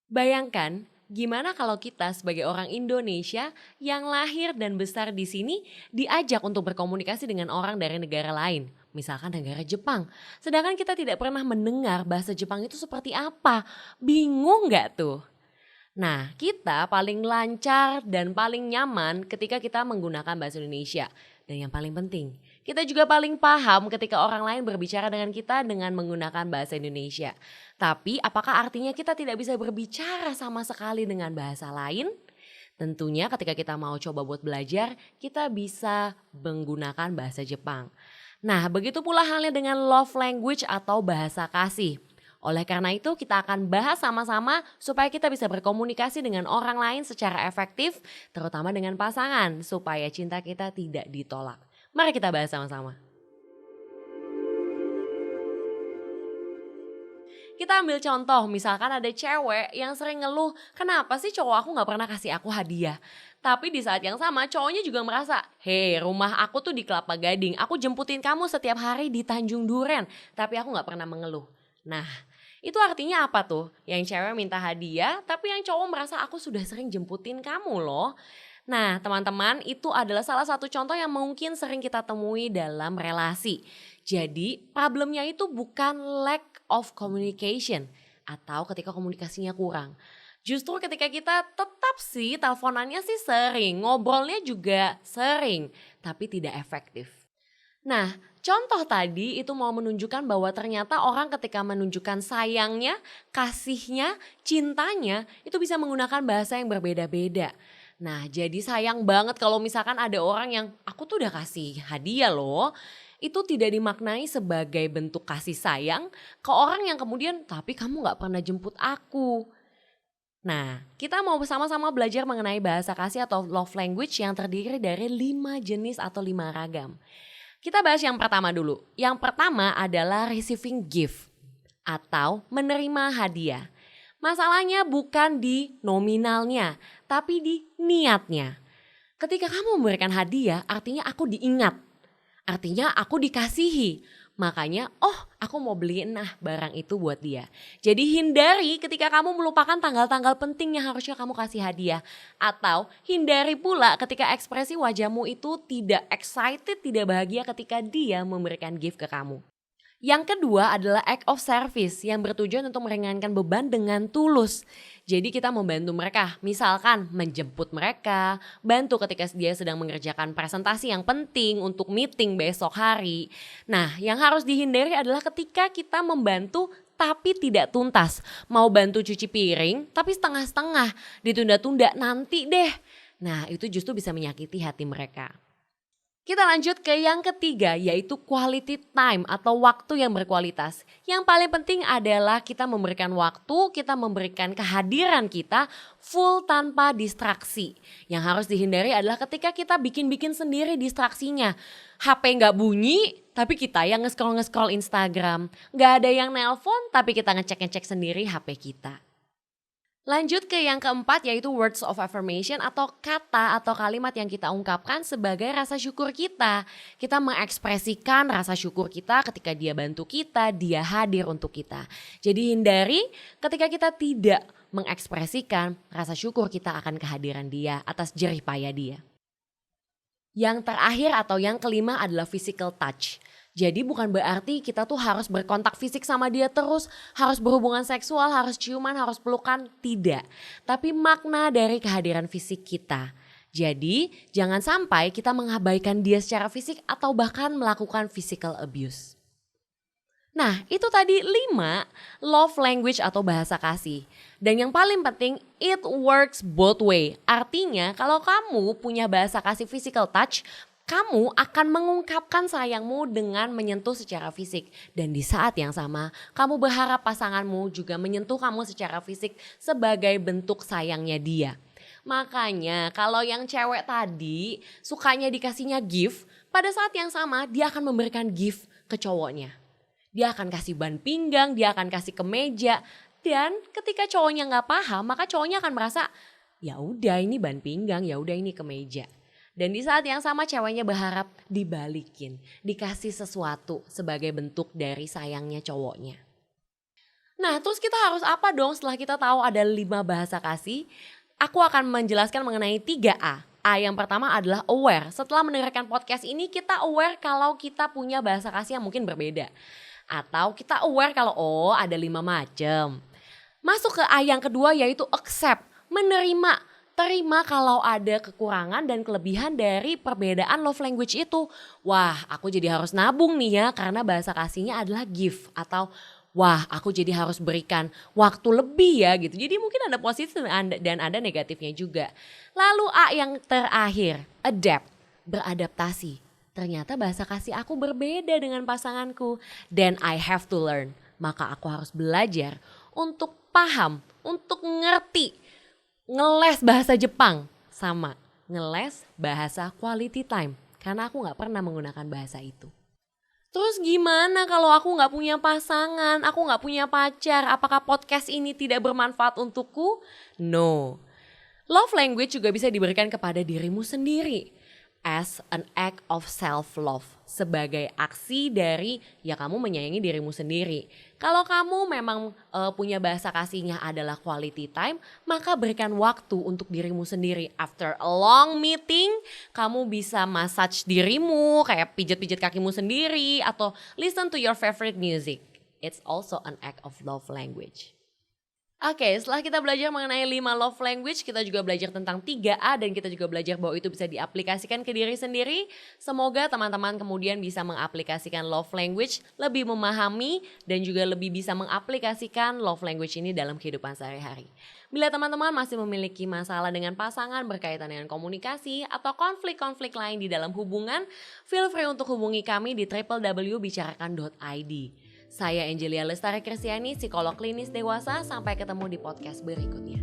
Bayangkan, gimana kalau kita sebagai orang Indonesia yang lahir dan besar di sini diajak untuk berkomunikasi dengan orang dari negara lain, misalkan negara Jepang. Sedangkan kita tidak pernah mendengar bahasa Jepang itu seperti apa. Bingung nggak tuh? Nah, kita paling lancar dan paling nyaman ketika kita menggunakan bahasa Indonesia. Dan yang paling penting, kita juga paling paham ketika orang lain berbicara dengan kita dengan menggunakan bahasa Indonesia. Tapi apakah artinya kita tidak bisa berbicara sama sekali dengan bahasa lain? Tentunya ketika kita mau coba buat belajar, kita bisa menggunakan bahasa Jepang. Nah, begitu pula halnya dengan love language atau bahasa kasih. Oleh karena itu kita akan bahas sama-sama supaya kita bisa berkomunikasi dengan orang lain secara efektif, terutama dengan pasangan, supaya cinta kita tidak ditolak. Mari kita bahas sama-sama. Kita ambil contoh, misalkan ada cewek yang sering ngeluh, kenapa sih cowok aku gak pernah kasih aku hadiah? Tapi di saat yang sama cowoknya juga merasa, hei rumah aku tuh di Kelapa Gading, aku jemputin kamu setiap hari di Tanjung Duren, tapi aku gak pernah mengeluh. Nah, itu artinya apa tuh? Yang cewek minta hadiah, tapi yang cowok merasa aku sudah sering jemputin kamu loh. Nah, teman-teman, itu adalah salah satu contoh yang mungkin sering kita temui dalam relasi. Jadi, problemnya itu bukan lack of communication atau ketika komunikasinya kurang. Justru ketika kita tetap sih teleponannya sih sering, ngobrolnya juga sering, tapi tidak efektif. Nah, contoh tadi itu mau menunjukkan bahwa ternyata orang ketika menunjukkan sayangnya, kasihnya, cintanya itu bisa menggunakan bahasa yang berbeda-beda. Nah, jadi sayang banget kalau misalkan ada orang yang aku tuh udah kasih hadiah loh. Itu tidak dimaknai sebagai bentuk kasih sayang ke orang yang kemudian tapi kamu gak pernah jemput aku. Nah, kita mau bersama-sama belajar mengenai bahasa kasih atau love language yang terdiri dari 5 jenis atau 5 ragam. Kita bahas yang pertama dulu. Yang pertama adalah receiving gift atau menerima hadiah. Masalahnya bukan di nominalnya, tapi di niatnya. Ketika kamu memberikan hadiah, artinya aku diingat. Artinya aku dikasihi. Makanya, oh aku mau beliin barang itu buat dia. Jadi hindari ketika kamu melupakan tanggal-tanggal penting yang harusnya kamu kasih hadiah. Atau hindari pula ketika ekspresi wajahmu itu tidak excited, tidak bahagia ketika dia memberikan gift ke kamu. Yang kedua adalah act of service yang bertujuan untuk meringankan beban dengan tulus. Jadi kita membantu mereka, misalkan menjemput mereka, bantu ketika dia sedang mengerjakan presentasi yang penting untuk meeting besok hari. Nah, yang harus dihindari adalah ketika kita membantu tapi tidak tuntas. Mau bantu cuci piring tapi setengah-setengah, ditunda-tunda nanti deh. Nah, itu justru bisa menyakiti hati mereka. Kita lanjut ke yang ketiga yaitu quality time atau waktu yang berkualitas. Yang paling penting adalah kita memberikan waktu, kita memberikan kehadiran kita full tanpa distraksi. Yang harus dihindari adalah ketika kita bikin-bikin sendiri distraksinya. HP nggak bunyi tapi kita yang nge-scroll Instagram. Nggak ada yang nelpon tapi kita ngecek-ngecek sendiri HP kita. Lanjut ke yang keempat yaitu words of affirmation atau kata atau kalimat yang kita ungkapkan sebagai rasa syukur kita. Kita mengekspresikan rasa syukur kita ketika dia bantu kita, dia hadir untuk kita. Jadi hindari ketika kita tidak mengekspresikan rasa syukur kita akan kehadiran dia atas jerih payah dia. Yang terakhir atau yang kelima adalah physical touch. Jadi bukan berarti kita tuh harus berkontak fisik sama dia terus, harus berhubungan seksual, harus ciuman, harus pelukan, tidak. Tapi makna dari kehadiran fisik kita. Jadi jangan sampai kita mengabaikan dia secara fisik atau bahkan melakukan physical abuse. Nah itu tadi 5 love language atau bahasa kasih. Dan yang paling penting it works both way. Artinya kalau kamu punya bahasa kasih physical touch, kamu akan mengungkapkan sayangmu dengan menyentuh secara fisik. Dan di saat yang sama kamu berharap pasanganmu juga menyentuh kamu secara fisik sebagai bentuk sayangnya dia. Makanya kalau yang cewek tadi sukanya dikasihnya gift, pada saat yang sama dia akan memberikan gift ke cowoknya. Dia akan kasih ban pinggang, dia akan kasih kemeja. Dan ketika cowoknya nggak paham, maka cowoknya akan merasa, ya udah ini ban pinggang, ya udah ini kemeja. Dan di saat yang sama ceweknya berharap dibalikin, dikasih sesuatu sebagai bentuk dari sayangnya cowoknya. Nah, terus kita harus apa dong setelah kita tahu ada 5 bahasa kasih? Aku akan menjelaskan mengenai 3A. A yang pertama adalah aware. Setelah mendengarkan podcast ini kita aware kalau kita punya bahasa kasih yang mungkin berbeda. Atau kita aware kalau ada 5 macam. Masuk ke A yang kedua yaitu accept, menerima. Terima kalau ada kekurangan dan kelebihan dari perbedaan love language itu. Wah, aku jadi harus nabung nih ya karena bahasa kasihnya adalah give atau wah, aku jadi harus berikan waktu lebih ya gitu. Jadi mungkin ada positif dan ada negatifnya juga. Lalu A yang terakhir, adapt, beradaptasi. Ternyata bahasa kasih aku berbeda dengan pasanganku. Then I have to learn. Maka aku harus belajar untuk paham, untuk ngerti. Ngeles bahasa Jepang sama ngeles bahasa quality time. Karena aku gak pernah menggunakan bahasa itu. Terus gimana kalau aku gak punya pasangan, aku gak punya pacar, apakah podcast ini tidak bermanfaat untukku? No. Love language juga bisa diberikan kepada dirimu sendiri. As an act of self-love. Sebagai aksi dari ya kamu menyayangi dirimu sendiri. Kalau kamu memang punya bahasa kasihnya adalah quality time, maka berikan waktu untuk dirimu sendiri. After a long meeting, kamu bisa massage dirimu, kayak pijat-pijat kakimu sendiri, atau listen to your favorite music. It's also an act of love language. Oke, setelah kita belajar mengenai 5 love language, kita juga belajar tentang 3A dan kita juga belajar bahwa itu bisa diaplikasikan ke diri sendiri. Semoga teman-teman kemudian bisa mengaplikasikan love language, lebih memahami dan juga lebih bisa mengaplikasikan love language ini dalam kehidupan sehari-hari. Bila teman-teman masih memiliki masalah dengan pasangan berkaitan dengan komunikasi atau konflik-konflik lain di dalam hubungan, feel free untuk hubungi kami di www.bicarakan.id. Saya Angelia Lestari Kristiani, psikolog klinis dewasa. Sampai ketemu di podcast berikutnya.